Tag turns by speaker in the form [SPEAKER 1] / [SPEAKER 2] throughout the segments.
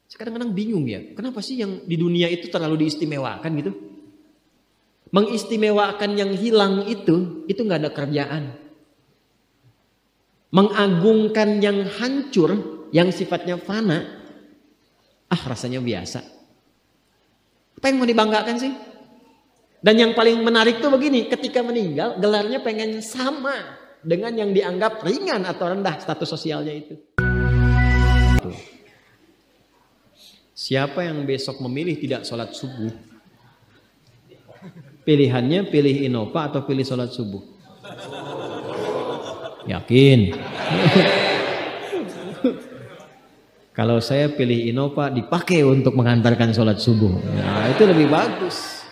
[SPEAKER 1] Kadang-kadang bingung ya, kenapa sih yang di dunia itu terlalu diistimewakan gitu? Mengistimewakan yang hilang itu nggak ada kerjaan. Mengagungkan yang hancur, yang sifatnya fana, rasanya biasa. Apa yang mau dibanggakan sih? Dan yang paling menarik tuh begini, ketika meninggal gelarnya pengen sama dengan yang dianggap ringan atau rendah status sosialnya itu. Siapa yang besok memilih tidak sholat subuh, pilihannya pilih Innova atau pilih sholat subuh? Yakin? Kalau saya pilih Innova dipakai untuk mengantarkan sholat subuh, nah itu lebih bagus.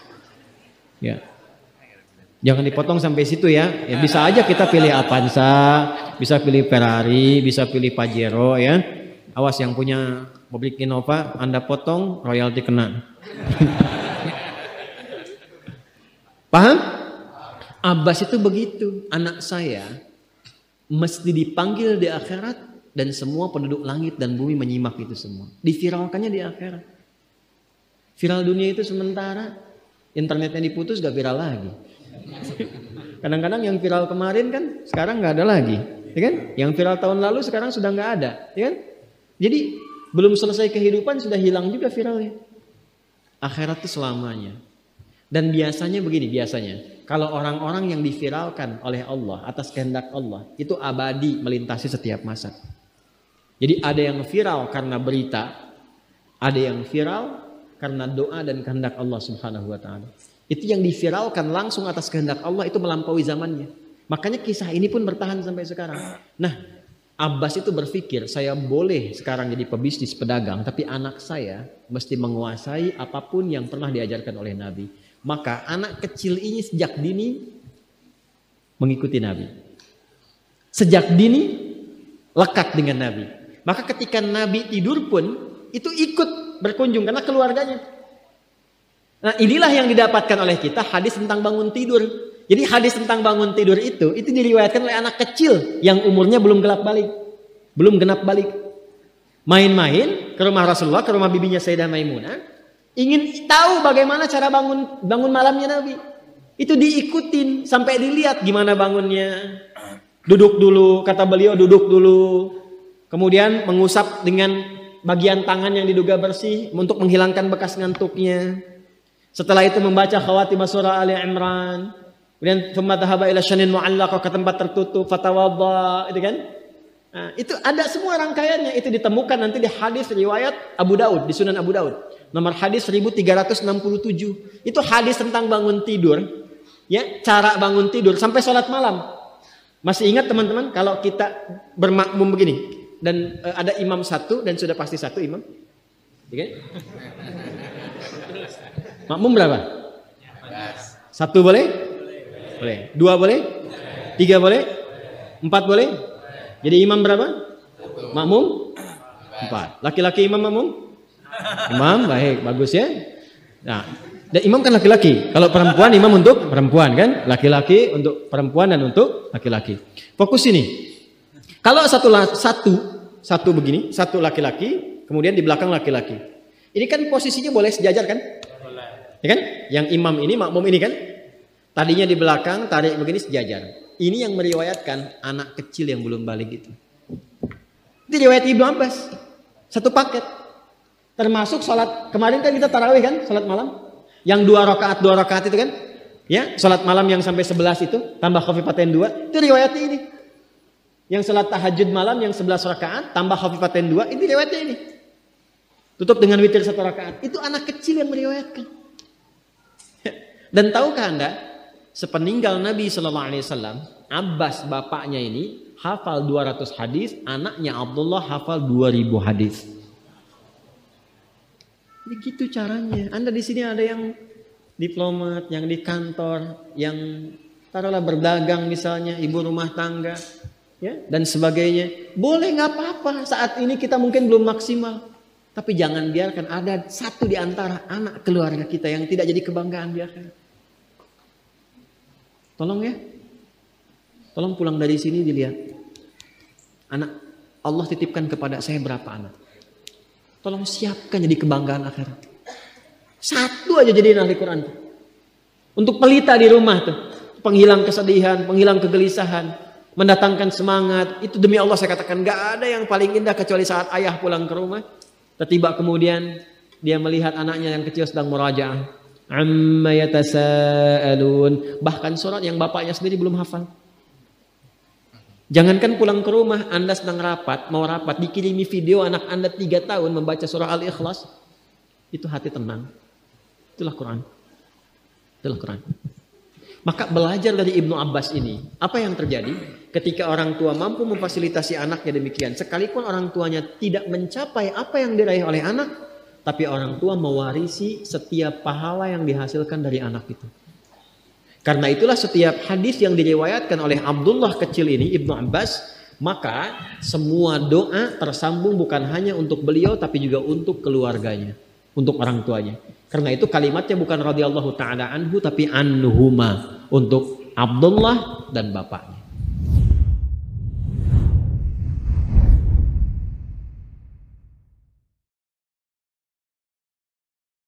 [SPEAKER 1] Ya, jangan dipotong sampai situ ya. Ya bisa aja kita pilih Avanza, bisa pilih Ferrari, bisa pilih Pajero ya. Awas yang punya mobil Innova, Anda potong, royalti kena. Paham? Abbas itu begitu. Anak saya mesti dipanggil di akhirat dan semua penduduk langit dan bumi menyimak itu semua. Diviralkannya di akhirat. Viral dunia itu sementara, internetnya diputus gak viral lagi. Kadang-kadang yang viral kemarin kan sekarang gak ada lagi, ya kan? Yang viral tahun lalu sekarang sudah gak ada, ya kan? Jadi belum selesai kehidupan sudah hilang juga viralnya. Akhirat itu selamanya. Dan biasanya begini, kalau orang-orang yang diviralkan oleh Allah atas kehendak Allah itu abadi melintasi setiap masa. Jadi ada yang viral karena berita, ada yang viral karena doa dan kehendak Allah Subhanahu wa taala. Itu yang diviralkan langsung atas kehendak Allah itu melampaui zamannya. Makanya kisah ini pun bertahan sampai sekarang. Nah, Abbas itu berpikir, saya boleh sekarang jadi pebisnis pedagang, tapi anak saya mesti menguasai apapun yang pernah diajarkan oleh Nabi. Maka anak kecil ini sejak dini mengikuti Nabi. Sejak dini lekat dengan Nabi. Maka ketika Nabi tidur pun itu ikut berkunjung karena keluarganya. Nah inilah yang didapatkan oleh kita hadis tentang bangun tidur. Jadi hadis tentang bangun tidur itu diriwayatkan oleh anak kecil yang umurnya belum genap balik. Main-main ke rumah Rasulullah, ke rumah bibinya Sayyidah Maimunah, ingin tahu bagaimana cara bangun malamnya Nabi. Itu diikutin sampai dilihat gimana bangunnya. Duduk dulu, kata beliau duduk dulu. Kemudian mengusap dengan bagian tangan yang diduga bersih untuk menghilangkan bekas ngantuknya. Setelah itu membaca khawatimah surah Ali Imran. Kemudian thumma dhahaba ila syanin mu'allaqah, ke tempat tertutup, fatawadda, itu kan? Nah, itu ada semua rangkaiannya, itu ditemukan nanti di hadis riwayat Abu Daud, di Sunan Abu Daud. Nomor hadis 1367. Itu hadis tentang bangun tidur, ya, cara bangun tidur sampai sholat malam. Masih ingat teman-teman kalau kita bermakmum begini dan ada imam satu dan sudah pasti satu imam, ya kan? Makmum berapa? Satu boleh? Boleh. Dua boleh? Tiga boleh? Empat boleh? Jadi imam berapa? Makmum? Empat. Laki-laki imam makmum? Imam, baik, bagus ya. Nah, dan imam kan laki-laki. Kalau perempuan imam untuk perempuan kan? Laki-laki untuk perempuan dan untuk laki-laki. Fokus ini. Kalau satu begini, satu laki-laki, kemudian di belakang laki-laki. Ini kan posisinya boleh sejajar kan? Ya kan? Yang imam ini, makmum ini kan? Tadinya di belakang, tarik begini sejajar. Ini yang meriwayatkan anak kecil yang belum balik itu. Itu riwayat Ibnu Abbas. Satu paket. Termasuk sholat, kemarin kan kita tarawih kan, sholat malam. Yang dua rakaat itu kan. Ya, sholat malam yang sampai 11 itu, tambah khafifatain 2, itu riwayatnya ini. Yang sholat tahajud malam yang 11 rakaat, tambah khafifatain 2, itu riwayatnya ini. Tutup dengan witir 1 rakaat. Itu anak kecil yang meriwayatkan. Dan tahukah Anda? Sepeninggal Nabi SAW, Abbas bapaknya ini hafal 200 hadis, anaknya Abdullah hafal 2000 hadis. Begitu caranya. Anda di sini ada yang diplomat, yang di kantor, yang taruhlah berdagang misalnya, ibu rumah tangga, ya, dan sebagainya. Boleh, nggak apa-apa. Saat ini kita mungkin belum maksimal, tapi jangan biarkan ada satu di antara anak keluarga kita yang tidak jadi kebanggaan di akhirat. Tolong ya, tolong pulang dari sini dilihat. Anak Allah titipkan kepada saya berapa anak? Tolong siapkan jadi kebanggaan akhirat. Satu aja jadiin ahli Quran. Untuk pelita di rumah tuh. Penghilang kesedihan, penghilang kegelisahan, mendatangkan semangat. Itu demi Allah saya katakan, gak ada yang paling indah kecuali saat ayah pulang ke rumah. Tiba kemudian dia melihat anaknya yang kecil sedang murajaah. Amma yatasaalun. Bahkan surat yang bapaknya sendiri belum hafal. Jangankan pulang ke rumah, Anda sedang mau rapat, dikirimi video anak Anda 3 tahun membaca surah Al-Ikhlas. Itu hati tenang. Itulah Quran. Itulah Quran. Maka belajar dari Ibnu Abbas ini, apa yang terjadi ketika orang tua mampu memfasilitasi anaknya demikian, sekalipun orang tuanya tidak mencapai apa yang diraih oleh anak, tapi orang tua mewarisi setiap pahala yang dihasilkan dari anak itu. Karena itulah setiap hadis yang diriwayatkan oleh Abdullah kecil ini, Ibnu Abbas, maka semua doa tersambung bukan hanya untuk beliau, tapi juga untuk keluarganya, untuk orang tuanya. Karena itu kalimatnya bukan radhiyallahu ta'ala anhu, tapi anhuma, untuk Abdullah dan bapaknya.